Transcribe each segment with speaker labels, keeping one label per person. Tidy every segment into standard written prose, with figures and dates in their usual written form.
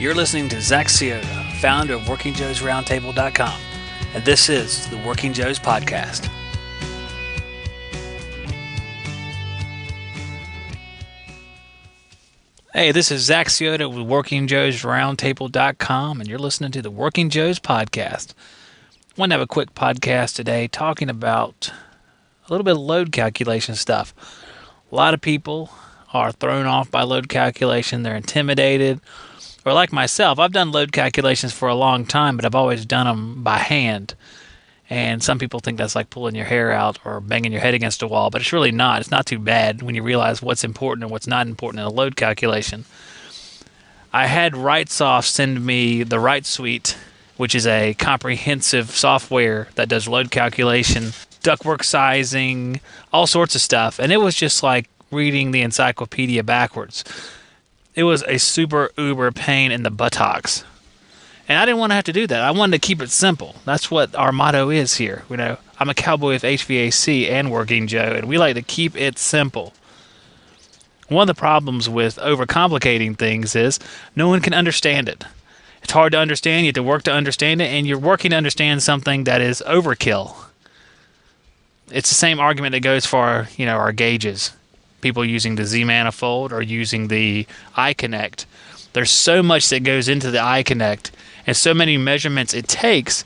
Speaker 1: You're listening to Zack, founder of WorkingJoesRoundtable.com, and this is the Working Joes Podcast. Hey, this is Zack with WorkingJoesRoundtable.com, and you're listening to the Working Joes Podcast. I want to have a quick podcast today talking about a little bit of load calculation stuff. A lot of people are thrown off by load calculation. They're intimidated. Or like myself, I've done load calculations for a long time, but I've always done them by hand. And some people think that's like pulling your hair out or banging your head against a wall, but it's really not. It's not too bad when you realize what's important and what's not important in a load calculation. I had WriteSoft send me the Write Suite, which is a comprehensive software that does load calculation, ductwork sizing, all sorts of stuff. And it was just like reading the encyclopedia backwards. It was a super uber pain in the buttocks. And I didn't want to have to do that. I wanted to keep it simple. That's what our motto is here. You know, I'm a cowboy with HVAC and Working Joe, and we like to keep it simple. One of the problems with overcomplicating things is no one can understand it. It's hard to understand. You have to work to understand it, and you're working to understand something that is overkill. It's the same argument that goes for, our gauges. People using the Z manifold or using the iConnect. There's so much that goes into the iConnect and so many measurements it takes.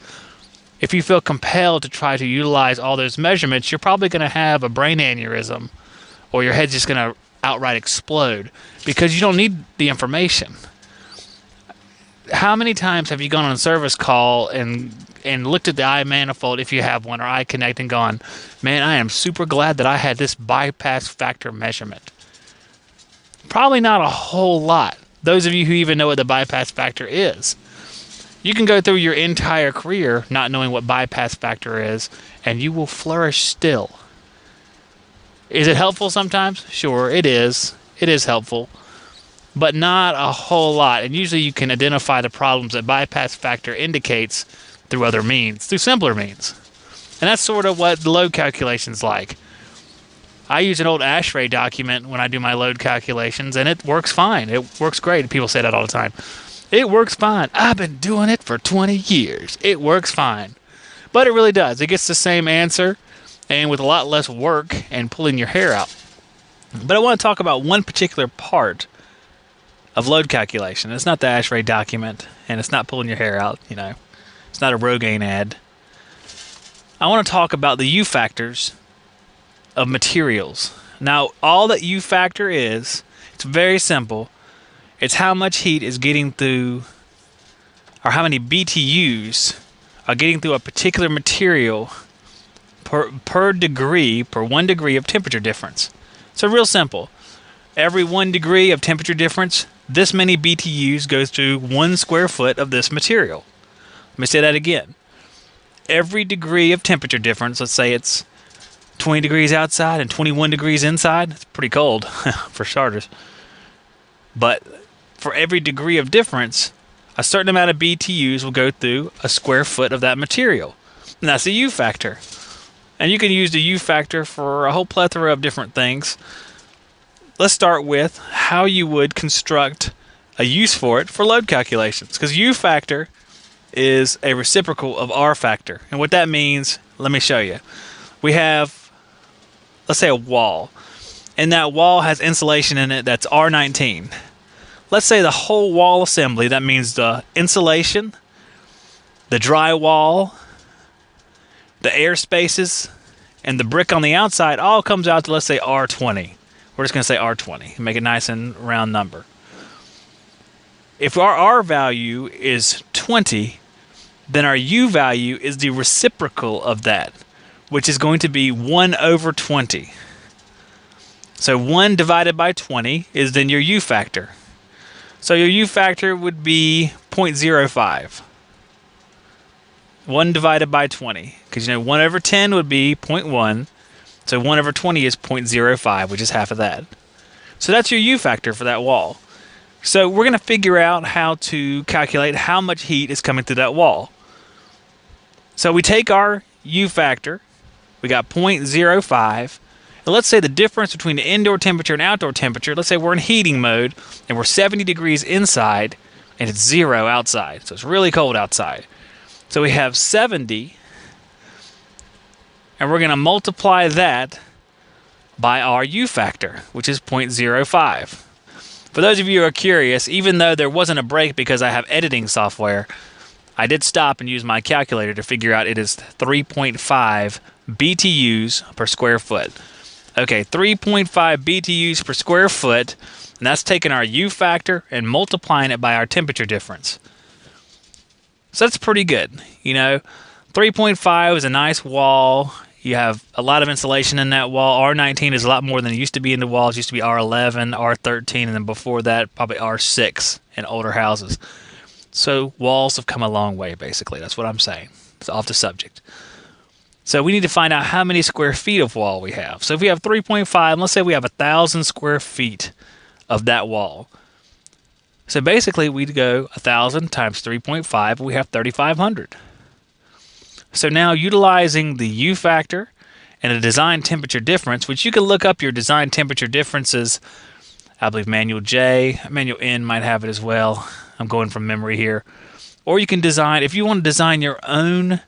Speaker 1: If you feel compelled to try to utilize all those measurements, you're probably going to have a brain aneurysm or your head's just going to outright explode because you don't need the information. How many times have you gone on a service call and looked at the iManifold, if you have one, or iConnect, and gone, man, I am super glad that I had this bypass factor measurement? Probably not a whole lot. Those of you who even know what the bypass factor is. You can go through your entire career not knowing what bypass factor is, and you will flourish still. Is it helpful sometimes? Sure, it is. It is helpful. But not a whole lot. And usually you can identify the problems that bypass factor indicates through other means, through simpler means. And that's sort of what the load calculation's like. I use an old ASHRAE document when I do my load calculations, and it works fine. It works great. People say that all the time. It works fine. I've been doing it for 20 years. It works fine. But it really does. It gets the same answer, and with a lot less work and pulling your hair out. But I want to talk about one particular part of load calculation. It's not the ASHRAE document, and it's not pulling your hair out, It's not a Rogaine ad. I want to talk about the U factors of materials. Now, all that U factor is, it's very simple. It's how much heat is getting through, or how many BTUs are getting through a particular material per 1 degree of temperature difference. So real simple. Every 1 degree of temperature difference, this many BTUs goes through 1 square foot of this material. Let me say that again. Every degree of temperature difference, let's say it's 20 degrees outside and 21 degrees inside. It's pretty cold, for starters. But for every degree of difference, a certain amount of BTUs will go through a square foot of that material. And that's the U factor. And you can use the U factor for a whole plethora of different things. Let's start with how you would construct a use for it for load calculations. Because U factor is a reciprocal of R factor. And what that means, let me show you. We have, let's say, a wall. And that wall has insulation in it that's R19. Let's say the whole wall assembly, that means the insulation, the drywall, the air spaces, and the brick on the outside all comes out to, let's say, R20. We're just going to say R20 and make it nice and round number. If our R value is 20, then our U value is the reciprocal of that, which is going to be 1 over 20. So 1 divided by 20 is then your U factor. So your U factor would be 0.05. 1 divided by 20. Because 1 over 10 would be 0.1. So 1 over 20 is 0.05, which is half of that. So that's your U factor for that wall. So we're going to figure out how to calculate how much heat is coming through that wall. So we take our U factor, we got 0.05, and let's say the difference between the indoor temperature and outdoor temperature, let's say we're in heating mode and we're 70 degrees inside, and it's 0 outside. So it's really cold outside. So we have 70, and we're going to multiply that by our U factor, which is 0.05. For those of you who are curious, even though there wasn't a break because I have editing software, I did stop and use my calculator to figure out it is 3.5 BTUs per square foot. Okay, 3.5 BTUs per square foot, and that's taking our U factor and multiplying it by our temperature difference. So that's pretty good. 3.5 is a nice wall. You have a lot of insulation in that wall. R19 is a lot more than it used to be in the walls. It used to be R11, R13, and then before that, probably R6 in older houses. So walls have come a long way, basically. That's what I'm saying. It's off the subject. So we need to find out how many square feet of wall we have. So if we have 3.5, let's say we have 1,000 square feet of that wall. So basically, we'd go 1,000 times 3.5, we have 3,500. So now utilizing the U factor and the design temperature difference, which you can look up your design temperature differences. I believe Manual J, Manual N might have it as well. I'm going from memory here. Or you can design, if you want to design your own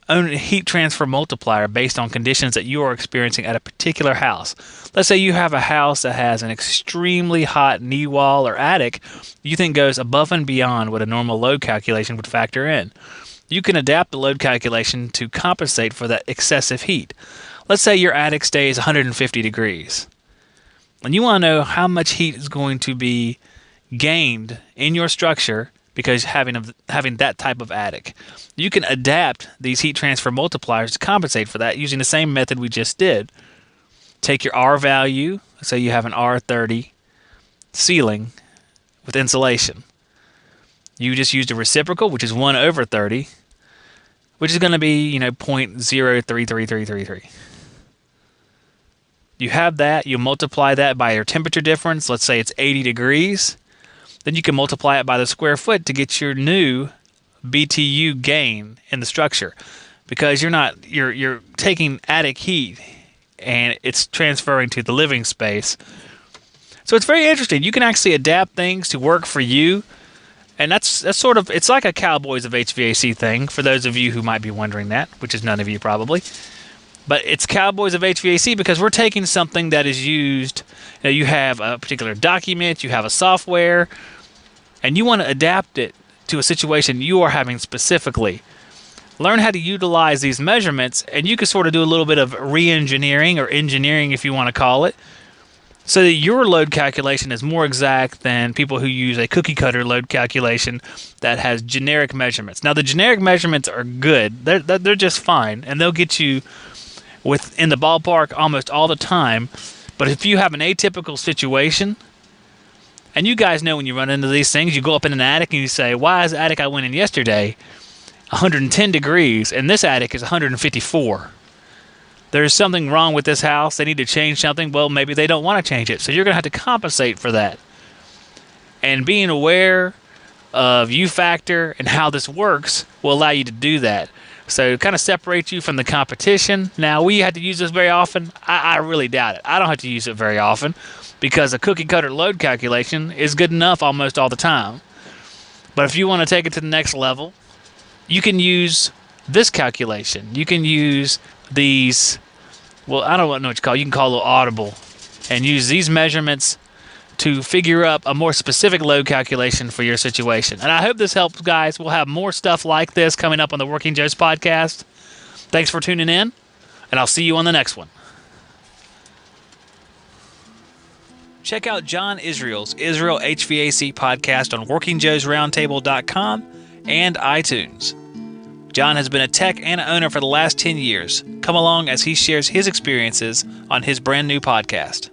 Speaker 1: heat transfer multiplier based on conditions that you are experiencing at a particular house. Let's say you have a house that has an extremely hot knee wall or attic you think goes above and beyond what a normal load calculation would factor in. You can adapt the load calculation to compensate for that excessive heat. Let's say your attic stays 150 degrees. And you want to know how much heat is going to be gained in your structure because having that type of attic. You can adapt these heat transfer multipliers to compensate for that using the same method we just did. Take your R value, say you have an R30 ceiling with insulation. You just used a reciprocal, which is 1 over 30, which is going to be, 0.033333. You have that. You multiply that by your temperature difference. Let's say it's 80 degrees. Then you can multiply it by the square foot to get your new BTU gain in the structure, because you're taking attic heat and it's transferring to the living space. So it's very interesting. You can actually adapt things to work for you. And that's sort of, it's like a Cowboys of HVAC thing, for those of you who might be wondering that, which is none of you probably. But it's Cowboys of HVAC because we're taking something that is used, you have a particular document, you have a software, and you want to adapt it to a situation you are having specifically. Learn how to utilize these measurements, and you can sort of do a little bit of re-engineering or engineering, if you want to call it, so that your load calculation is more exact than people who use a cookie cutter load calculation that has generic measurements. Now, the generic measurements are good. They're just fine, and they'll get you in the ballpark almost all the time. But if you have an atypical situation, and you guys know when you run into these things, you go up in an attic and you say, why is the attic I went in yesterday 110 degrees, and this attic is 154? There's something wrong with this house. They need to change something. Well, maybe they don't want to change it. So you're going to have to compensate for that. And being aware of U factor and how this works will allow you to do that. So it kind of separates you from the competition. Now, we have to use this very often. I really doubt it. I don't have to use it very often because a cookie cutter load calculation is good enough almost all the time. But if you want to take it to the next level, you can use this calculation. You can use these, well, I don't know what you call it. You can call it audible and use these measurements to figure up a more specific load calculation for your situation. And I hope this helps, guys. We'll have more stuff like this coming up on the Working Joe's podcast. Thanks for tuning in, and I'll see you on the next one. Check out John Israel's Israel HVAC podcast on WorkingJoesRoundtable.com and iTunes. John has been a tech and owner for the last 10 years. Come along as he shares his experiences on his brand new podcast.